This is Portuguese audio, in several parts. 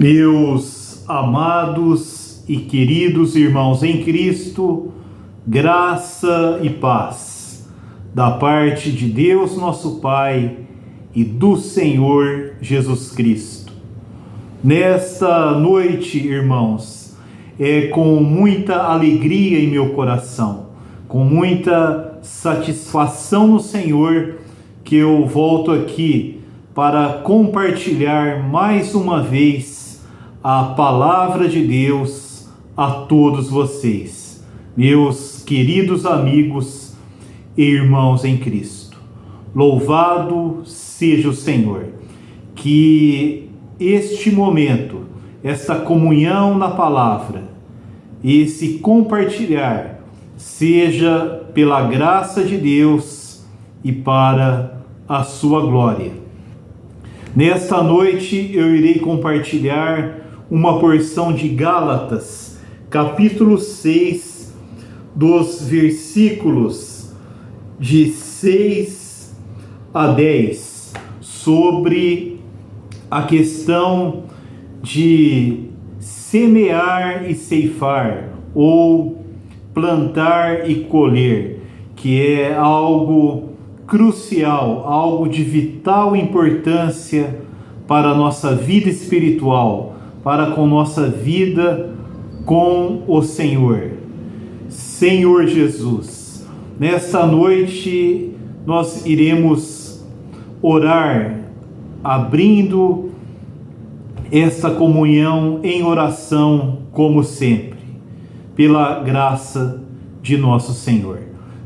Meus amados e queridos irmãos em Cristo, graça e paz da parte de Deus nosso Pai e do Senhor Jesus Cristo. Nesta noite, irmãos, é com muita alegria em meu coração, com muita satisfação no Senhor, que eu volto aqui para compartilhar mais uma vez a palavra de Deus a todos vocês, meus queridos amigos e irmãos em Cristo. Louvado seja o Senhor, que este momento, esta comunhão na palavra, esse compartilhar, seja pela graça de Deus e para a sua glória. Nesta noite eu irei compartilhar uma porção de Gálatas, capítulo 6, dos versículos de 6 a 10, sobre a questão de semear e ceifar, ou plantar e colher, que é algo crucial, algo de vital importância para a nossa vida espiritual, para com nossa vida com o Senhor. Senhor Jesus, nesta noite nós iremos orar, abrindo esta comunhão em oração, como sempre, pela graça de nosso Senhor,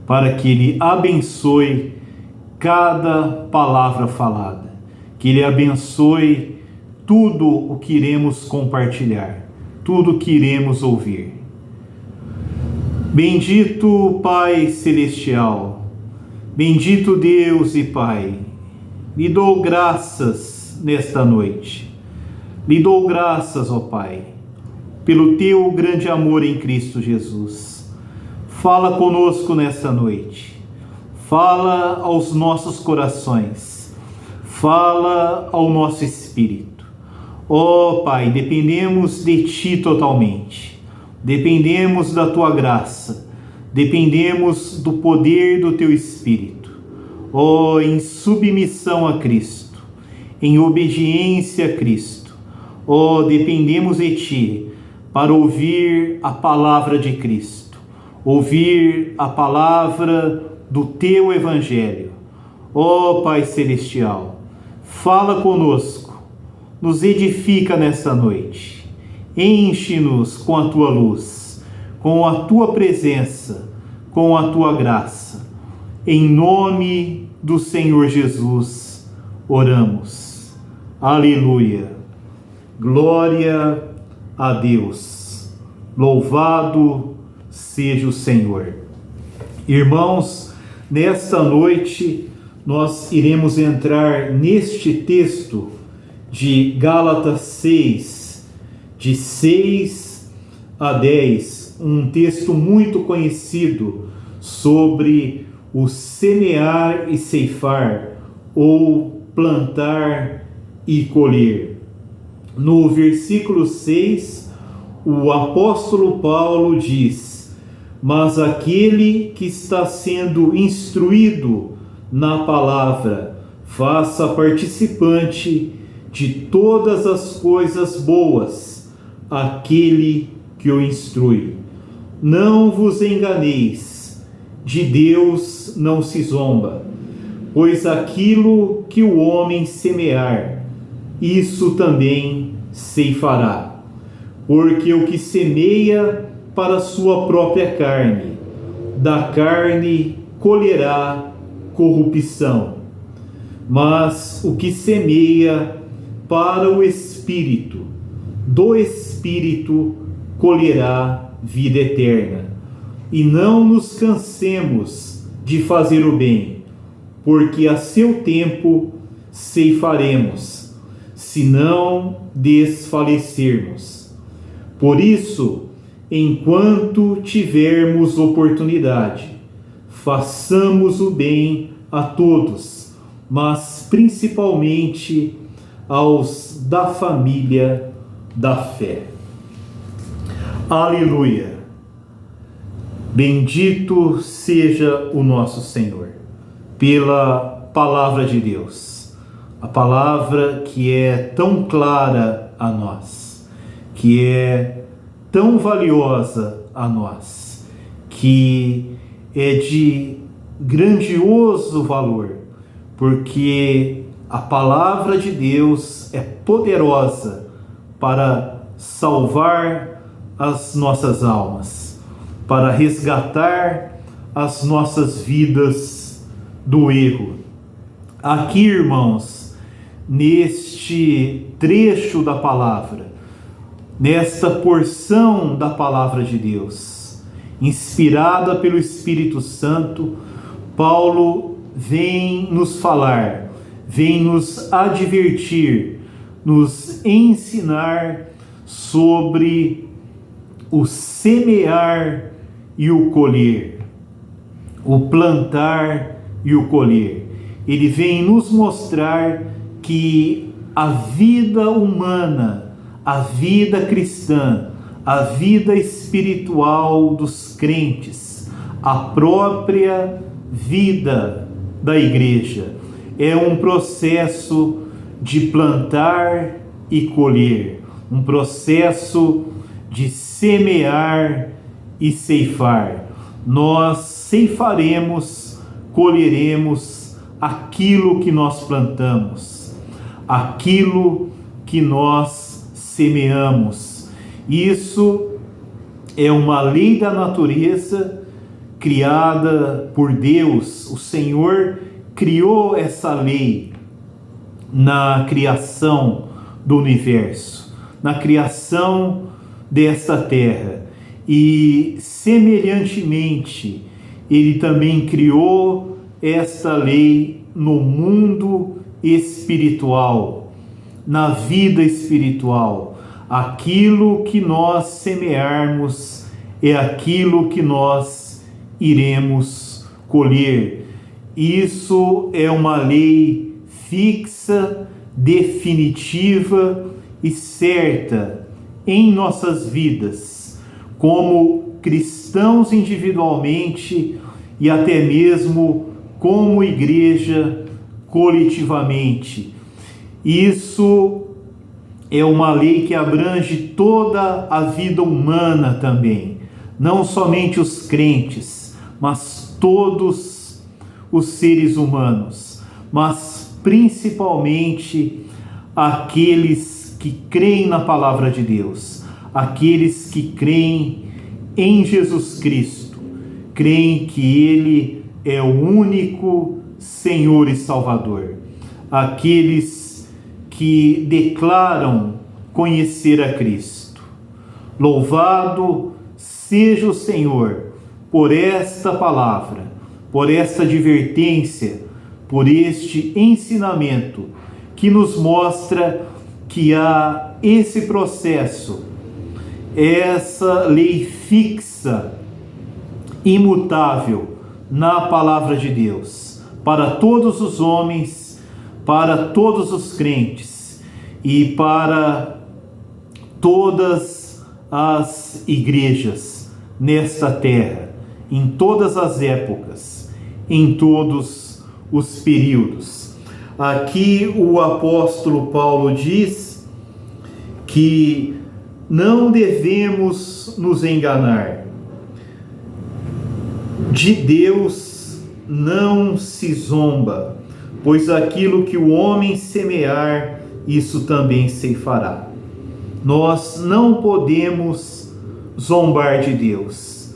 para que Ele abençoe cada palavra falada, que Ele abençoe tudo o que iremos compartilhar, tudo o que iremos ouvir. Bendito Pai Celestial, bendito Deus e Pai, lhe dou graças nesta noite, lhe dou graças, ó Pai, pelo teu grande amor em Cristo Jesus. Fala conosco nesta noite, fala aos nossos corações, fala ao nosso espírito. Ó Pai, dependemos de Ti totalmente, dependemos da Tua graça, dependemos do poder do Teu Espírito. Ó, em submissão a Cristo, em obediência a Cristo, ó, dependemos de Ti para ouvir a palavra de Cristo, ouvir a palavra do Teu Evangelho. Ó Pai Celestial, fala conosco, nos edifica nesta noite, enche-nos com a Tua luz, com a Tua presença, com a Tua graça. Em nome do Senhor Jesus, oramos. Aleluia. Glória a Deus. Louvado seja o Senhor. Irmãos, nesta noite nós iremos entrar neste texto de Gálatas 6, de 6 a 10, um texto muito conhecido sobre o semear e ceifar, ou plantar e colher. No versículo 6, o apóstolo Paulo diz: mas aquele que está sendo instruído na palavra, faça participante de todas as coisas boas aquele que o instrui. Não vos enganeis, de Deus não se zomba, pois aquilo que o homem semear, isso também ceifará. Porque o que semeia para a sua própria carne, da carne colherá corrupção. Mas o que semeia para o Espírito, do Espírito colherá vida eterna. E não nos cansemos de fazer o bem, porque a seu tempo ceifaremos, se não desfalecermos. Por isso, enquanto tivermos oportunidade, façamos o bem a todos, mas principalmente aos da família da fé. Aleluia! Bendito seja o nosso Senhor pela palavra de Deus, a palavra que é tão clara a nós, que é tão valiosa a nós, que é de grandioso valor, porque a palavra de Deus é poderosa para salvar as nossas almas, para resgatar as nossas vidas do erro. Aqui, irmãos, neste trecho da palavra, nesta porção da palavra de Deus, inspirada pelo Espírito Santo, Paulo vem nos falar, vem nos advertir, nos ensinar sobre o semear e o colher, o plantar e o colher. Ele vem nos mostrar que a vida humana, a vida cristã, a vida espiritual dos crentes, a própria vida da igreja, é um processo de plantar e colher, um processo de semear e ceifar. Nós ceifaremos, colheremos aquilo que nós plantamos, aquilo que nós semeamos. Isso é uma lei da natureza criada por Deus. O Senhor criou essa lei na criação do universo, na criação desta terra. E, semelhantemente, Ele também criou esta lei no mundo espiritual, na vida espiritual. Aquilo que nós semearmos é aquilo que nós iremos colher. Isso é uma lei fixa, definitiva e certa em nossas vidas, como cristãos individualmente e até mesmo como igreja coletivamente. Isso é uma lei que abrange toda a vida humana também, não somente os crentes, mas todos os seres humanos, mas principalmente aqueles que creem na palavra de Deus, aqueles que creem em Jesus Cristo, creem que Ele é o único Senhor e Salvador, aqueles que declaram conhecer a Cristo. Louvado seja o Senhor por esta palavra, por esta advertência, por este ensinamento que nos mostra que há esse processo, essa lei fixa, imutável na palavra de Deus, para todos os homens, para todos os crentes e para todas as igrejas nesta terra, em todas as épocas, em todos os períodos. Aqui o apóstolo Paulo diz que não devemos nos enganar. De Deus não se zomba, pois aquilo que o homem semear, isso também ceifará. Nós não podemos zombar de Deus,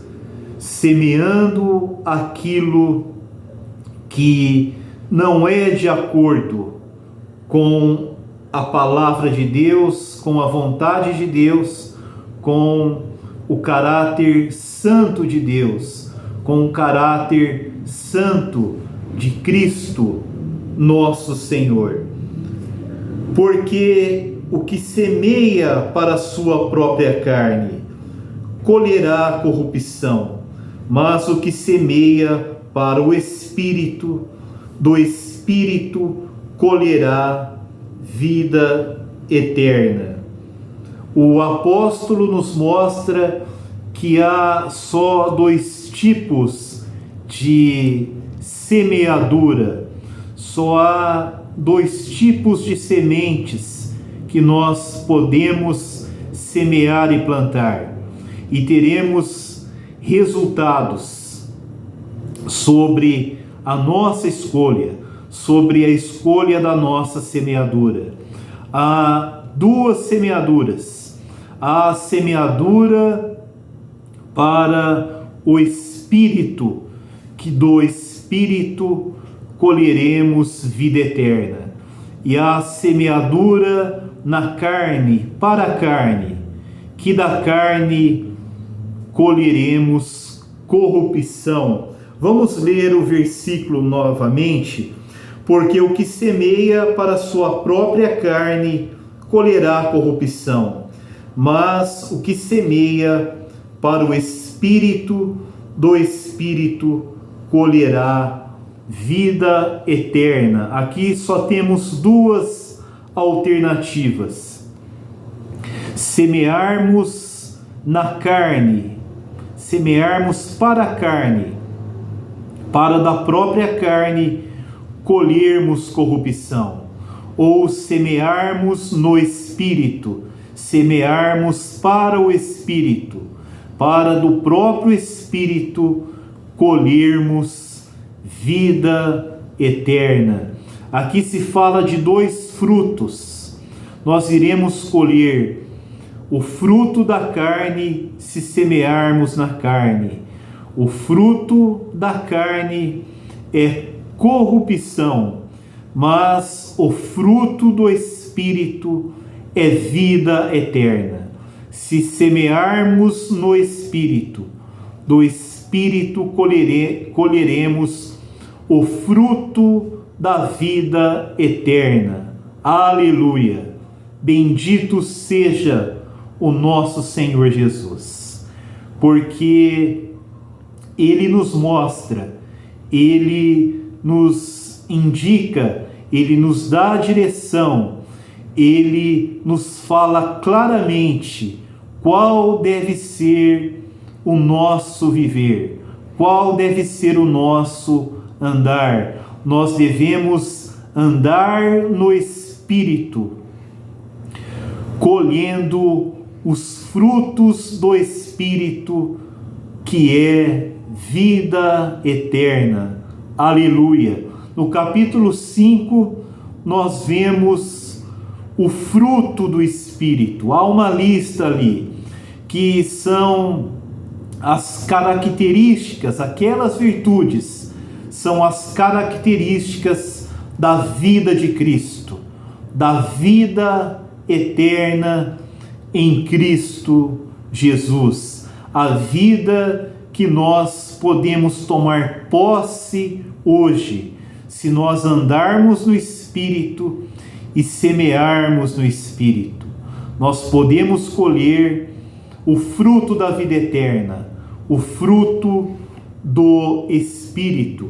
semeando aquilo que não é de acordo com a palavra de Deus, com a vontade de Deus, com o caráter santo de Deus, com o caráter santo de Cristo, nosso Senhor. Porque o que semeia para a sua própria carne colherá corrupção, mas o que semeia para o Espírito, do Espírito colherá vida eterna. O apóstolo nos mostra que há só dois tipos de semeadura, só há dois tipos de sementes que nós podemos semear e plantar, e teremos resultados sobre a nossa escolha, sobre a escolha da nossa semeadura. Há duas semeaduras: a semeadura para o Espírito, que do Espírito colheremos vida eterna, e a semeadura na carne, para a carne, que da carne colheremos corrupção. Vamos ler o versículo novamente, porque o que semeia para a sua própria carne colherá corrupção, mas o que semeia para o Espírito, do Espírito colherá vida eterna. Aqui só temos duas alternativas: semearmos na carne, semearmos para a carne, para da própria carne colhermos corrupção, ou semearmos no Espírito, semearmos para o Espírito, para do próprio Espírito colhermos vida eterna. Aqui se fala de dois frutos. Nós iremos colher o fruto da carne se semearmos na carne. O fruto da carne é corrupção, mas o fruto do Espírito é vida eterna. Se semearmos no Espírito, do Espírito colheremos o fruto da vida eterna. Aleluia! Bendito seja o nosso Senhor Jesus, porque Ele nos mostra, Ele nos indica, Ele nos dá a direção, Ele nos fala claramente qual deve ser o nosso viver, qual deve ser o nosso andar. Nós devemos andar no Espírito, colhendo os frutos do Espírito, que é vida eterna. Aleluia! No capítulo 5, nós vemos o fruto do Espírito. Há uma lista ali, que são as características, aquelas virtudes, são as características da vida de Cristo, da vida eterna em Cristo Jesus, a vida que nós podemos tomar posse hoje, se nós andarmos no Espírito e semearmos no Espírito. Nós podemos colher o fruto da vida eterna, o fruto do Espírito.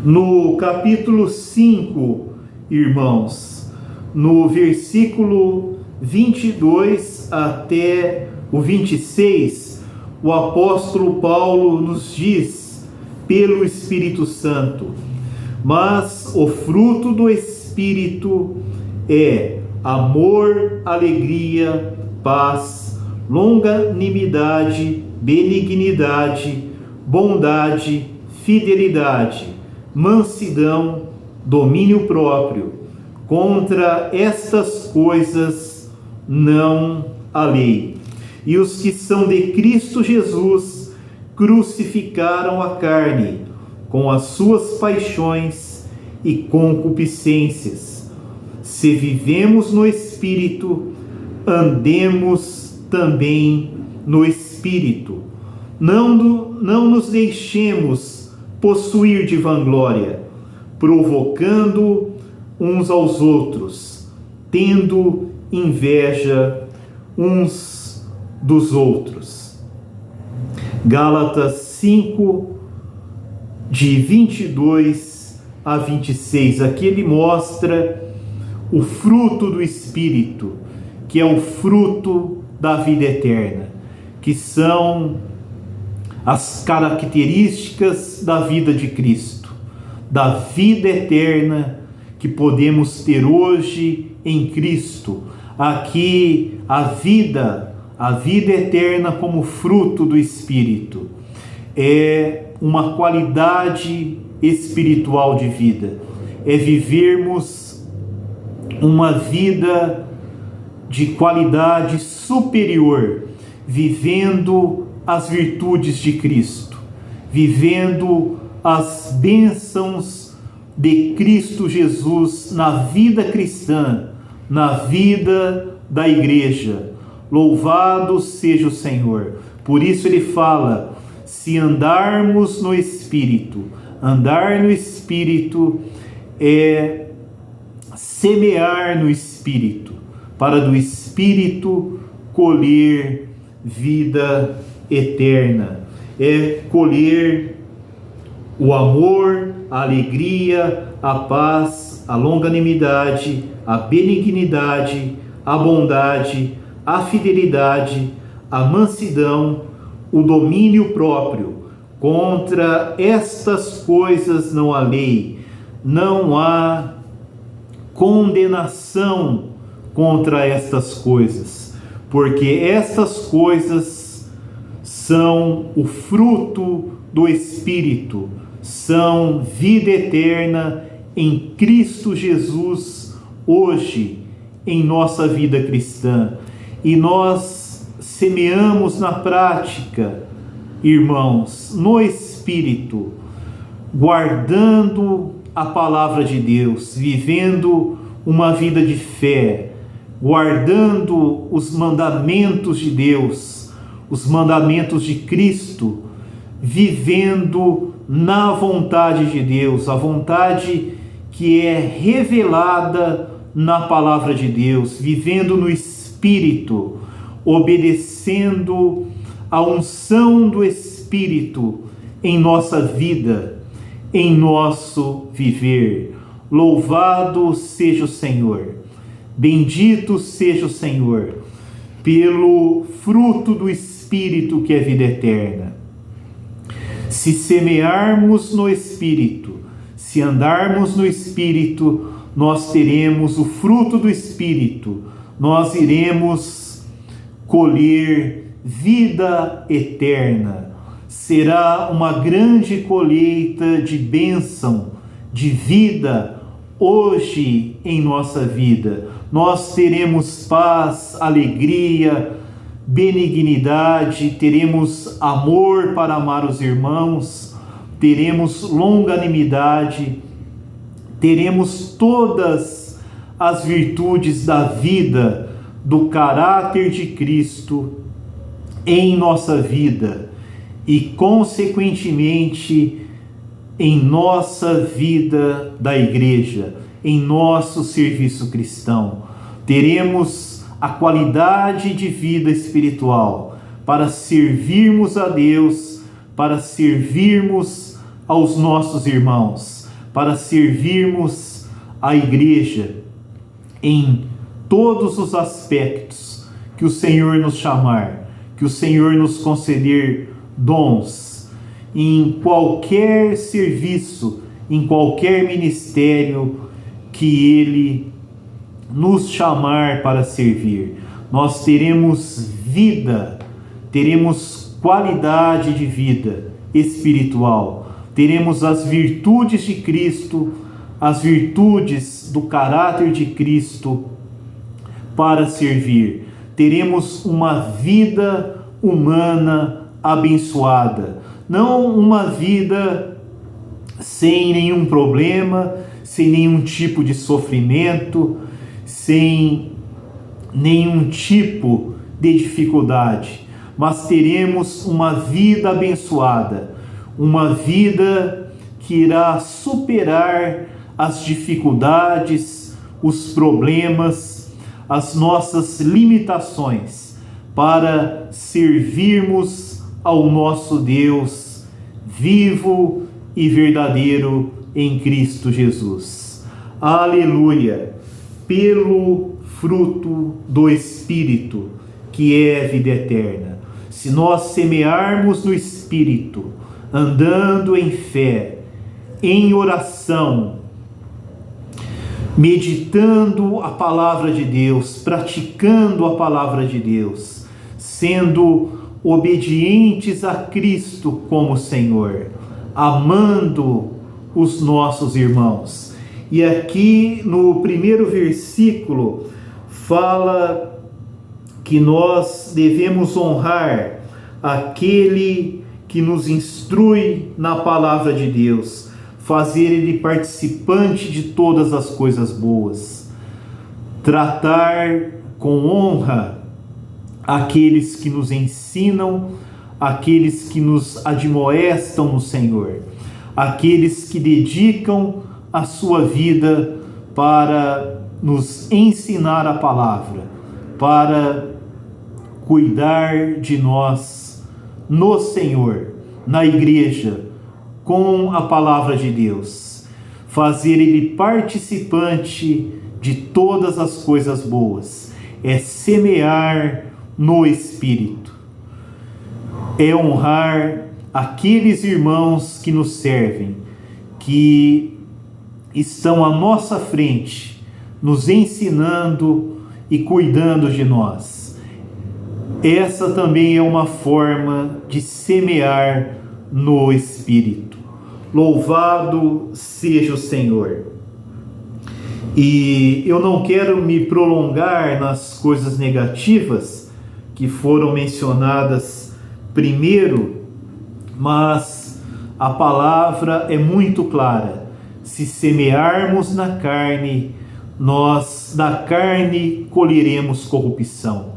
No capítulo 5, irmãos, no versículo 22 até o 26, o apóstolo Paulo nos diz, pelo Espírito Santo: mas o fruto do Espírito é amor, alegria, paz, longanimidade, benignidade, bondade, fidelidade, mansidão, domínio próprio. Contra estas coisas não há lei. E os que são de Cristo Jesus crucificaram a carne com as suas paixões e concupiscências. Se vivemos no Espírito, andemos também no Espírito. Não nos deixemos possuir de vanglória, provocando uns aos outros, tendo inveja uns dos outros. Gálatas 5, de 22 a 26. Aqui ele mostra o fruto do Espírito, que é o fruto da vida eterna, que são as características da vida de Cristo, da vida eterna que podemos ter hoje em Cristo. Aqui a vida eterna como fruto do Espírito é uma qualidade espiritual de vida, é vivermos uma vida de qualidade superior, vivendo as virtudes de Cristo, vivendo as bênçãos de Cristo Jesus na vida cristã, na vida da igreja. Louvado seja o Senhor. Por isso ele fala: se andarmos no Espírito, andar no Espírito é semear no Espírito, para do Espírito colher vida eterna, é colher o amor, a alegria, a paz, a longanimidade, a benignidade, a bondade, a fidelidade, a mansidão, o domínio próprio. Contra estas coisas não há lei, não há condenação contra estas coisas, porque estas coisas são o fruto do Espírito, são vida eterna em Cristo Jesus hoje em nossa vida cristã. E nós semeamos na prática, irmãos, no Espírito, guardando a palavra de Deus, vivendo uma vida de fé, guardando os mandamentos de Deus, os mandamentos de Cristo, vivendo na vontade de Deus, a vontade que é revelada na palavra de Deus, vivendo no Espírito, obedecendo a unção do Espírito em nossa vida, em nosso viver. Louvado seja o Senhor, bendito seja o Senhor, pelo fruto do Espírito que é vida eterna. Se semearmos no Espírito, se andarmos no Espírito, nós teremos o fruto do Espírito, nós iremos colher vida eterna. Será uma grande colheita de bênção, de vida, hoje em nossa vida. Nós teremos paz, alegria, benignidade, teremos amor para amar os irmãos, teremos longanimidade, teremos todas as virtudes da vida, do caráter de Cristo em nossa vida e, consequentemente, em nossa vida da igreja, em nosso serviço cristão. Teremos a qualidade de vida espiritual para servirmos a Deus, para servirmos aos nossos irmãos, para servirmos a igreja em todos os aspectos que o Senhor nos chamar, que o Senhor nos conceder dons, em qualquer serviço, em qualquer ministério que Ele nos chamar para servir. Nós teremos vida, teremos qualidade de vida espiritual, teremos as virtudes de Cristo, as virtudes do caráter de Cristo para servir. Teremos uma vida humana abençoada, não uma vida sem nenhum problema, sem nenhum tipo de sofrimento, sem nenhum tipo de dificuldade, mas teremos uma vida abençoada, uma vida que irá superar as dificuldades, os problemas, as nossas limitações, para servirmos ao nosso Deus vivo e verdadeiro em Cristo Jesus. Aleluia! Pelo fruto do Espírito, que é a vida eterna. Se nós semearmos no Espírito, andando em fé, em oração, meditando a palavra de Deus, praticando a palavra de Deus, sendo obedientes a Cristo como Senhor, amando os nossos irmãos. E aqui no primeiro versículo fala que nós devemos honrar aquele que nos instrui na palavra de Deus, fazer ele participante de todas as coisas boas, tratar com honra aqueles que nos ensinam, aqueles que nos admoestam no Senhor, aqueles que dedicam a sua vida para nos ensinar a palavra, para cuidar de nós no Senhor, na igreja, com a palavra de Deus, fazer ele participante de todas as coisas boas, é semear no Espírito, é honrar aqueles irmãos que nos servem, que estão à nossa frente, nos ensinando e cuidando de nós. Essa também é uma forma de semear no Espírito. Louvado seja o Senhor. E eu não quero me prolongar nas coisas negativas que foram mencionadas primeiro, mas a palavra é muito clara. Se semearmos na carne, nós da carne colheremos corrupção.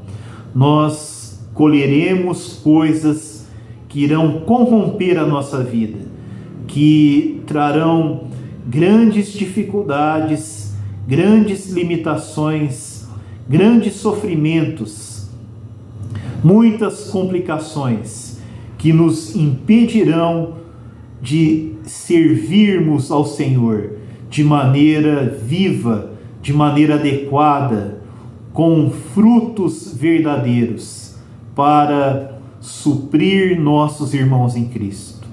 Nós colheremos coisas que irão corromper a nossa vida, que trarão grandes dificuldades, grandes limitações, grandes sofrimentos, muitas complicações que nos impedirão de servirmos ao Senhor de maneira viva, de maneira adequada, com frutos verdadeiros, para suprir nossos irmãos em Cristo,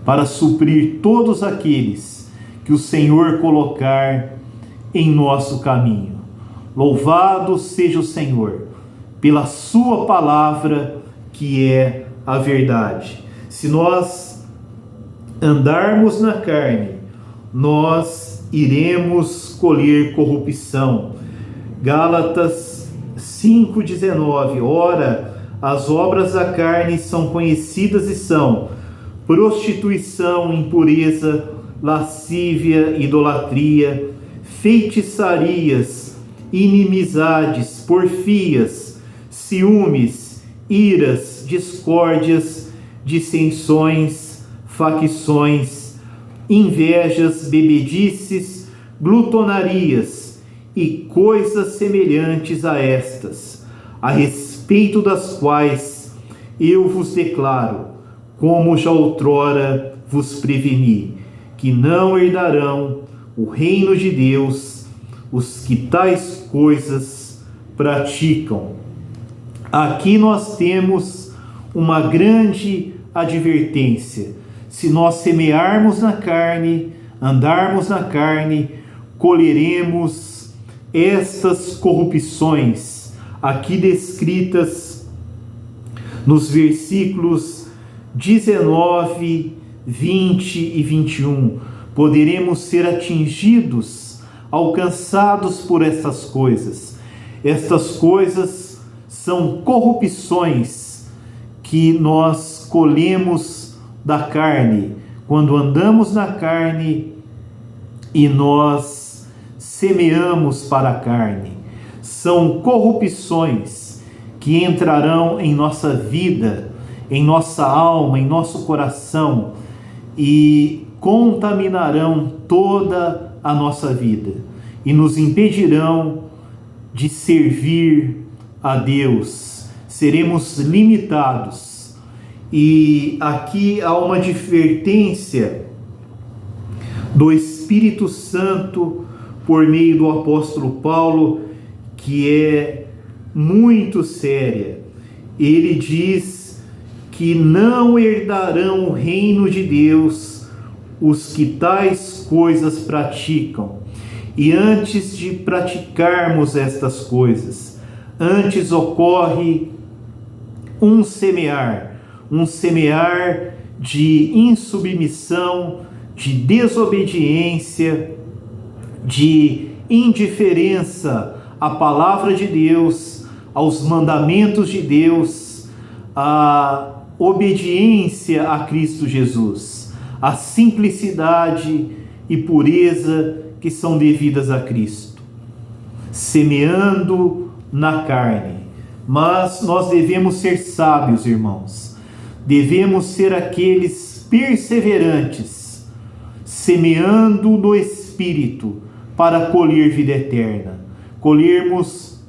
para suprir todos aqueles que o Senhor colocar em nosso caminho. Louvado seja o Senhor pela sua palavra, que é a verdade. Se nós andarmos na carne, nós iremos colher corrupção. Gálatas 5,19. Ora, as obras da carne são conhecidas e são prostituição, impureza, lascívia, idolatria, feitiçarias, inimizades, porfias, ciúmes, iras, discórdias, dissensões, facções, invejas, bebedices, glutonarias e coisas semelhantes a estas, a respeito das quais eu vos declaro, como já outrora vos preveni, que não herdarão o reino de Deus os que tais coisas praticam. Aqui nós temos uma grande advertência. Se nós semearmos na carne, andarmos na carne, colheremos estas corrupções, aqui descritas nos versículos 19, 20 e 21. Poderemos ser atingidos, alcançados por estas coisas. Estas coisas são corrupções que nós colhemos da carne, quando andamos na carne e nós semeamos para a carne. São corrupções que entrarão em nossa vida, em nossa alma, em nosso coração e contaminarão toda a nossa vida e nos impedirão de servir a Deus. Seremos limitados. E aqui há uma advertência do Espírito Santo por meio do apóstolo Paulo, que é muito séria. Ele diz que não herdarão o reino de Deus os que tais coisas praticam. E antes de praticarmos estas coisas, antes ocorre um semear de insubmissão, de desobediência, de indiferença à palavra de Deus, aos mandamentos de Deus, à obediência a Cristo Jesus, a simplicidade e pureza que são devidas a Cristo, semeando na carne. Mas nós devemos ser sábios, irmãos, devemos ser aqueles perseverantes, semeando no Espírito para colher vida eterna, colhermos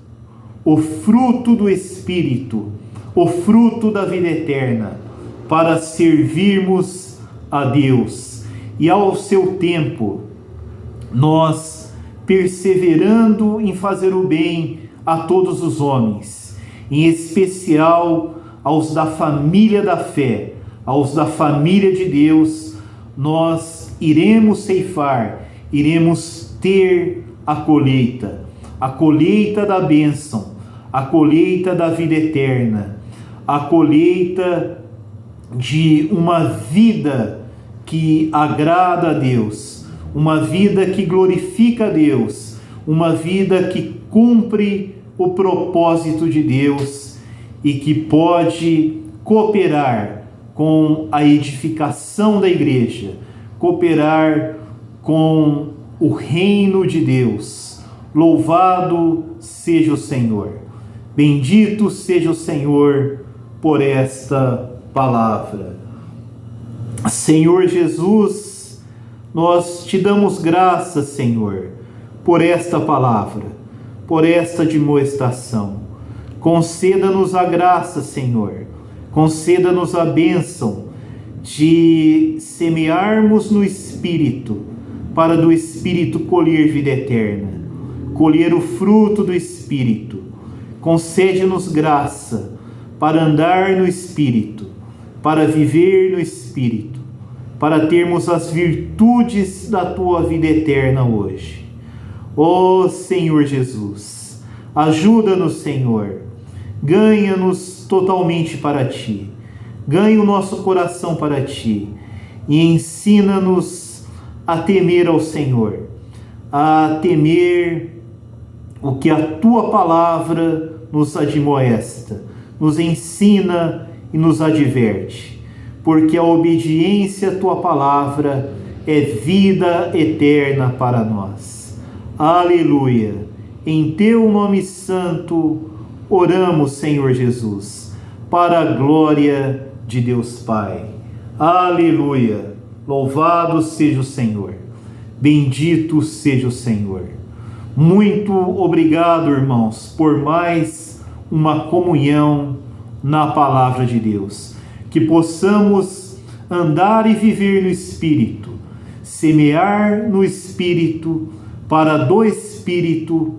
o fruto do Espírito, o fruto da vida eterna, para servirmos a Deus. E ao seu tempo, nós perseverando em fazer o bem a todos os homens, em especial aos da família da fé, aos da família de Deus, nós iremos ceifar, iremos ter a colheita da bênção, a colheita da vida eterna, a colheita de uma vida que agrada a Deus, uma vida que glorifica a Deus, uma vida que cumpre o propósito de Deus e que pode cooperar com a edificação da igreja, cooperar com o reino de Deus. Louvado seja o Senhor. Bendito seja o Senhor por esta palavra. Senhor Jesus, nós te damos graças, Senhor, por esta palavra, por esta admoestação. Conceda-nos a graça, Senhor, conceda-nos a bênção de semearmos no Espírito, para do Espírito colher vida eterna, colher o fruto do Espírito. Concede-nos graça para andar no Espírito, para viver no Espírito, para termos as virtudes da Tua vida eterna hoje. Ó Senhor Jesus, ajuda-nos, Senhor, ganha-nos totalmente para Ti, ganha o nosso coração para Ti e ensina-nos a temer ao Senhor, a temer o que a Tua palavra nos admoesta, nos ensina e nos adverte, porque a obediência à Tua palavra é vida eterna para nós. Aleluia! Em Teu nome santo oramos, Senhor Jesus, para a glória de Deus Pai. Aleluia! Louvado seja o Senhor, bendito seja o Senhor. Muito obrigado, irmãos, por mais uma comunhão na palavra de Deus. Que possamos andar e viver no Espírito, semear no Espírito, para do Espírito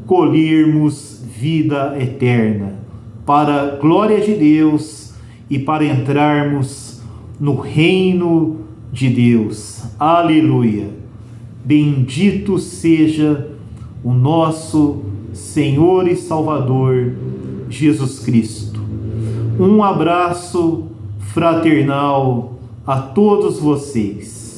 colhermos vida eterna, para a glória de Deus e para entrarmos no reino de Deus. Aleluia! Bendito seja o nosso Senhor e Salvador Jesus Cristo. Um abraço fraternal a todos vocês.